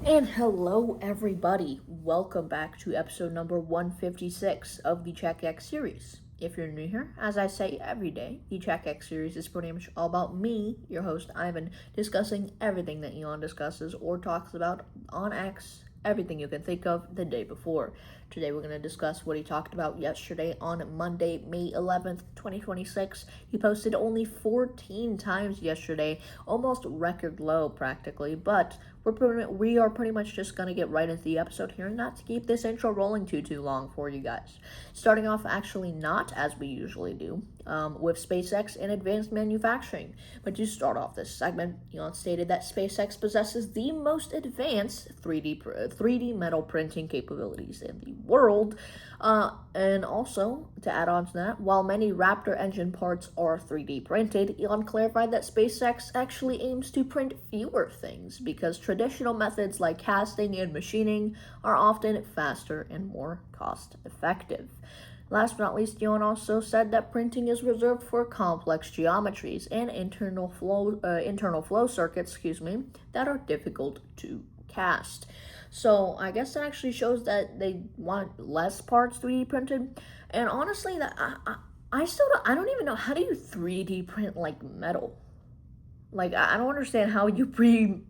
And hello, everybody. Welcome back to episode number 156 of the CheckX series. If you're new here, as I say every day, the CheckX series is pretty much all about me, your host Ivan, discussing everything that Elon discusses or talks about on X, everything you can think of the day before. Today we're going to discuss what he talked about yesterday on Monday, May 11th, 2026. He posted only 14 times yesterday, almost record low practically, but we are pretty much just going to get right into the episode here, not to keep this intro rolling too long for you guys. Starting off actually not as we usually do, with SpaceX and advanced manufacturing. But to start off this segment, Elon stated that SpaceX possesses the most advanced 3D metal printing capabilities in the world. And also, to add on to that, while many Raptor engine parts are 3D printed, Elon clarified that SpaceX actually aims to print fewer things because traditional methods like casting and machining are often faster and more cost effective. Last but not least, Elon also said that printing is reserved for complex geometries and internal flow circuits, that are difficult to cast. So I guess that actually shows that they want less parts 3D printed. And honestly, that I don't even know, how do you 3D print like metal? Like I don't understand how you 3D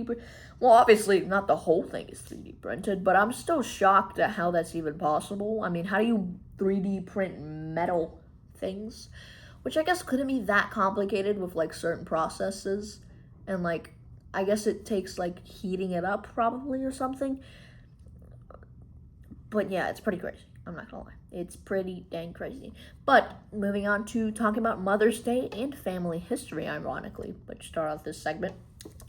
print. Well, obviously not the whole thing is 3D printed, but I'm still shocked at how that's even possible. I mean, how do you 3D print metal things? Which I guess couldn't be that complicated with like certain processes, and like I guess it takes like heating it up probably or something. But yeah, it's pretty crazy. I'm not gonna lie. It's pretty dang crazy. But moving on to talking about Mother's Day and family history, ironically. But to start off this segment,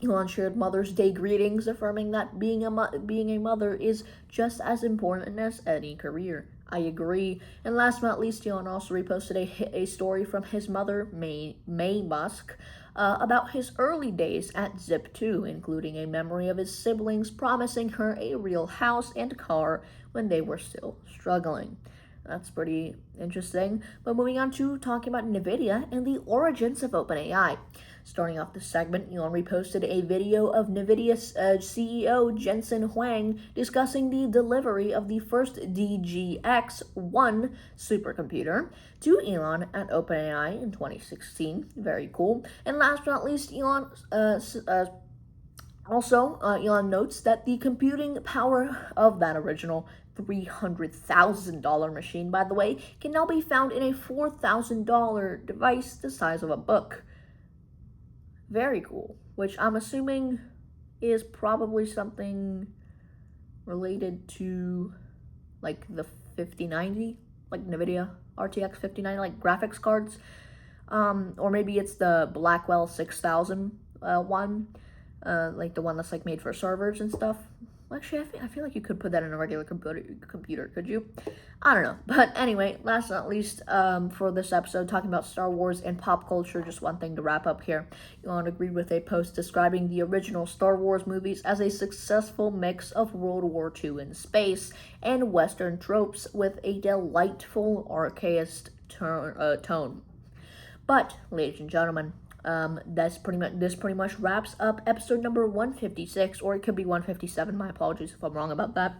Elon shared Mother's Day greetings, affirming that being a mother is just as important as any career. I agree. And last but not least, Elon also reposted a story from his mother, May Musk, about his early days at Zip2, including a memory of his siblings promising her a real house and car when they were still struggling. That's pretty interesting. But moving on to talking about NVIDIA and the origins of OpenAI. Starting off this segment, Elon reposted a video of NVIDIA's CEO Jensen Huang discussing the delivery of the first DGX-1 supercomputer to Elon at OpenAI in 2016. Very cool. And last but not least, Elon notes that the computing power of that original $300,000 machine, by the way, can now be found in a $4,000 device the size of a book. Very cool. Which I'm assuming is probably something related to like the 5090, like NVIDIA RTX 5090, like graphics cards. Or maybe it's the Blackwell 6000 one. Like the one that's like made for servers and stuff. Actually, I feel like you could put that in a regular computer, could you? I don't know. But anyway, last but not least, for this episode, talking about Star Wars and pop culture, just one thing to wrap up here. Elon agreed with a post describing the original Star Wars movies as a successful mix of World War II in space and Western tropes with a delightful archaist tone. But, ladies and gentlemen, this pretty much wraps up episode number 156, or it could be 157. My apologies if I'm wrong about that,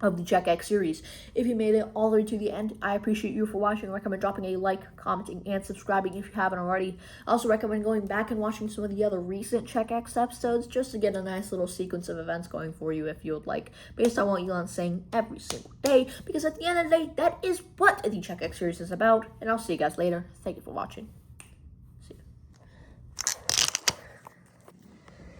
of the CheckX series. If you made it all the way to the end, I appreciate you for watching. I recommend dropping a like, commenting, and subscribing if you haven't already. I also recommend going back and watching some of the other recent CheckX episodes just to get a nice little sequence of events going for you if you would like, based on what Elon's saying every single day, because at the end of the day, that is what the CheckX series is about. And I'll see you guys later. Thank you for watching.